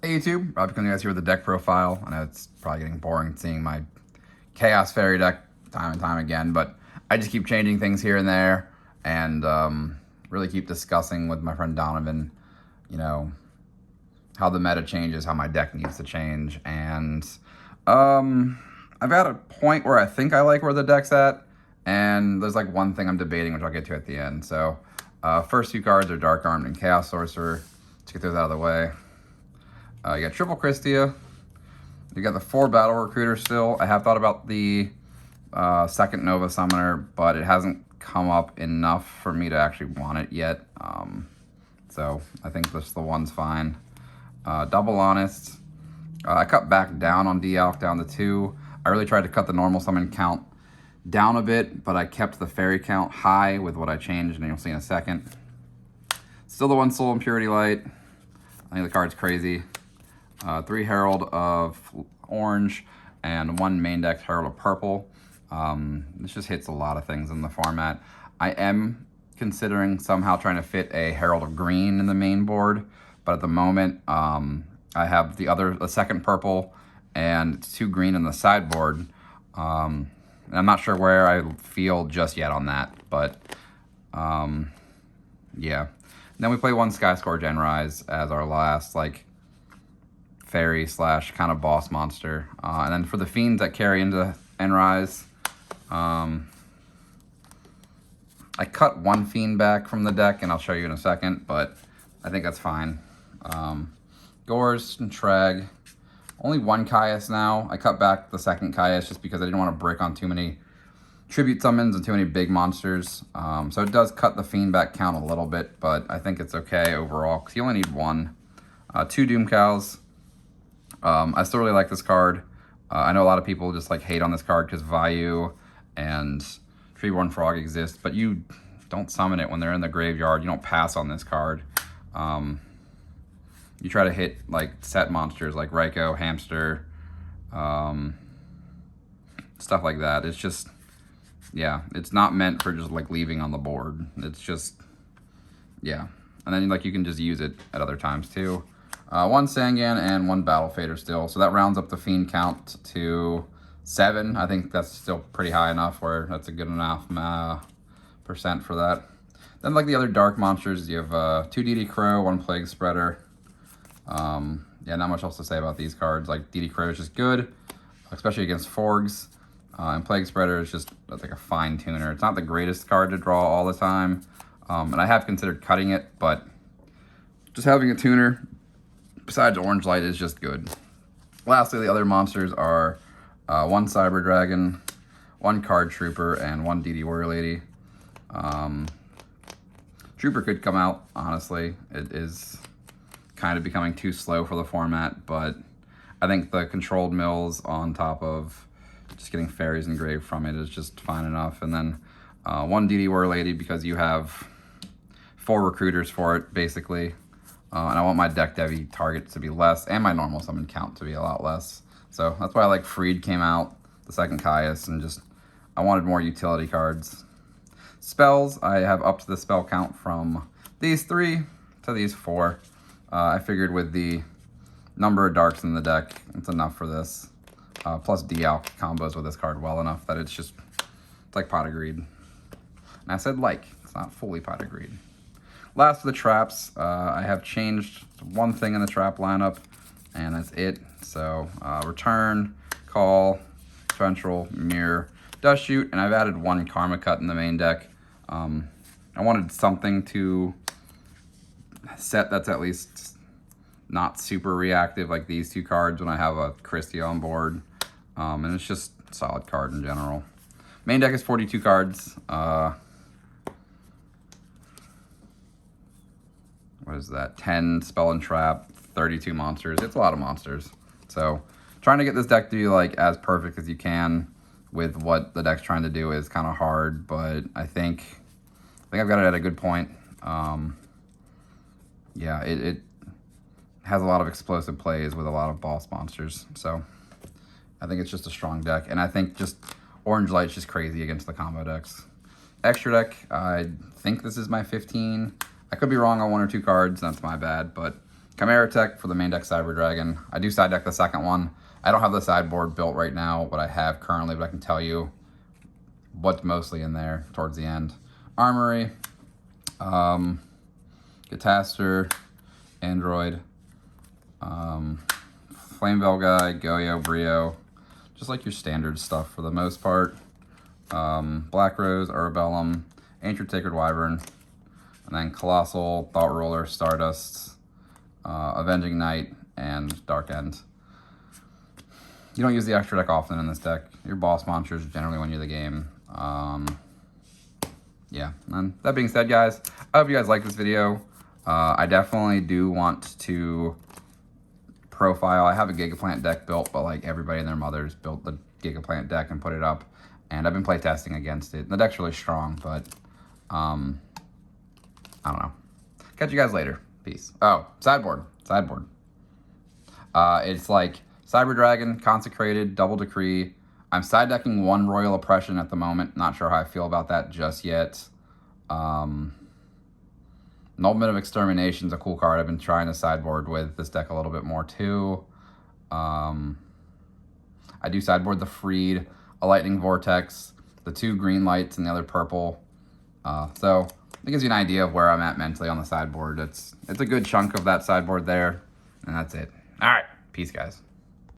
Hey YouTube, Rob coming to you guys here with the deck profile. I know it's probably getting boring seeing my Chaos Fairy deck time and time again, but I just keep changing things here and there and really keep discussing with my friend Donovan, you know, how the meta changes, how my deck needs to change. And I've got a point where I think I like where the deck's at, and there's like one thing I'm debating, which I'll get to at the end. So first two cards are Dark Armed and Chaos Sorcerer. Let's get those out of the way. You got Triple Christia. You got the 4 Battle Recruiter still. I have thought about the second Nova Summoner, but it hasn't come up enough for me to actually want it yet. So I think this the one's fine. Double Honest. I cut back down on D-Alk down to 2. I really tried to cut the normal summon count down a bit, but I kept the fairy count high with what I changed, and you'll see in a second. Still the 1 Soul Impurity Light. I think the card's crazy. 3 Herald of Orange and 1 main deck Herald of Purple. This just hits a lot of things in the format. I am considering somehow trying to fit a Herald of Green in the main board, but at the moment I have the second purple and 2 green in the sideboard. And I'm not sure where I feel just yet on that, but yeah. And then we play 1 Skyscourge Enrise as our last fairy / kind of boss monster. And then for the fiends that carry into Enrise, I cut 1 fiend back from the deck, and I'll show you in a second, but I think that's fine. Gors and Treg. Only 1 Caius now. I cut back the second Caius just because I didn't want to brick on too many tribute summons and too many big monsters. So it does cut the fiend back count a little bit, but I think it's okay overall because you only need 1. 2 Doom Cows. I still really like this card. I know a lot of people just hate on this card because Vayu and Treeborn Frog exist, but you don't summon it when they're in the graveyard. You don't pass on this card. You try to hit set monsters like Raikou, Hamster, stuff like that. It's just, yeah, it's not meant for just leaving on the board. It's just, yeah. And then you can just use it at other times too. 1 Sangan and 1 Battle Fader still. So that rounds up the fiend count to 7. I think that's still pretty high enough where that's a good enough percent for that. Then the other dark monsters, you have 2 DD Crow, 1 Plague Spreader. Yeah, not much else to say about these cards. DD Crow is just good, especially against Forgs. And Plague Spreader is just a fine tuner. It's not the greatest card to draw all the time. And I have considered cutting it, but just having a tuner besides Orange Light is just good. Lastly, the other monsters are 1 Cyber Dragon, 1 Card Trooper, and 1 DD Warrior Lady. Trooper could come out, honestly. It is kind of becoming too slow for the format, but I think the controlled mills on top of just getting fairies engraved from it is just fine enough. And then 1 DD Warrior Lady because you have 4 recruiters for it, basically. And I want my deck Devi targets to be less, and my normal summon count to be a lot less. So that's why Freed came out, the second Caius, and just, I wanted more utility cards. Spells, I have upped the spell count from these 3 to these 4. I figured with the number of darks in the deck, it's enough for this. Plus D-Alk combos with this card well enough that it's like Pot of Greed. And I said it's not fully Pot of Greed. Last of the traps, I have changed 1 thing in the trap lineup, and that's it. So Return, Call, Central, Mirror, Dust Shoot, and I've added 1 Karma Cut in the main deck. I wanted something to set that's at least not super reactive like these 2 cards when I have a Christie on board. And it's just a solid card in general. Main deck is 42 cards. What is that? 10 Spell and Trap, 32 monsters. It's a lot of monsters. So trying to get this deck to be as perfect as you can with what the deck's trying to do is kind of hard, but I think I've got it at a good point. Yeah, it has a lot of explosive plays with a lot of boss monsters. So I think it's just a strong deck. And I think just Orange Light's just crazy against the combo decks. Extra deck, I think this is my 15. I could be wrong on 1 or 2 cards, that's my bad, but Chimera Tech for the main deck Cyber Dragon. I do side deck the second one. I don't have the sideboard built right now, what I have currently, but I can tell you what's mostly in there towards the end. Armory, Gataster, Android, Flamevell Guy, Goyo, Brio, just like your standard stuff for the most part. Black Rose, Urbellum, Ancient Sacred Wyvern, and then Colossal, Thought Ruler, Stardust, Avenging Knight, and Dark End. You don't use the extra deck often in this deck. Your boss monsters generally win you the game. Yeah, and that being said, guys, I hope you guys like this video. I definitely do want to profile. I have a Gigaplant deck built, but like everybody and their mothers built the Gigaplant deck and put it up. And I've been playtesting against it. The deck's really strong, but I don't know. Catch you guys later. Peace. Oh, sideboard. It's like Cyber Dragon, Consecrated, Double Decree. I'm side decking one Royal Oppression at the moment. Not sure how I feel about that just yet. Nobleman of Extermination is a cool card. I've been trying to sideboard with this deck a little bit more too. I do sideboard the Freed, a Lightning Vortex, the 2 green lights, and the other purple. So it gives you an idea of where I'm at mentally on the sideboard. It's a good chunk of that sideboard there, and that's it. All right, peace, guys.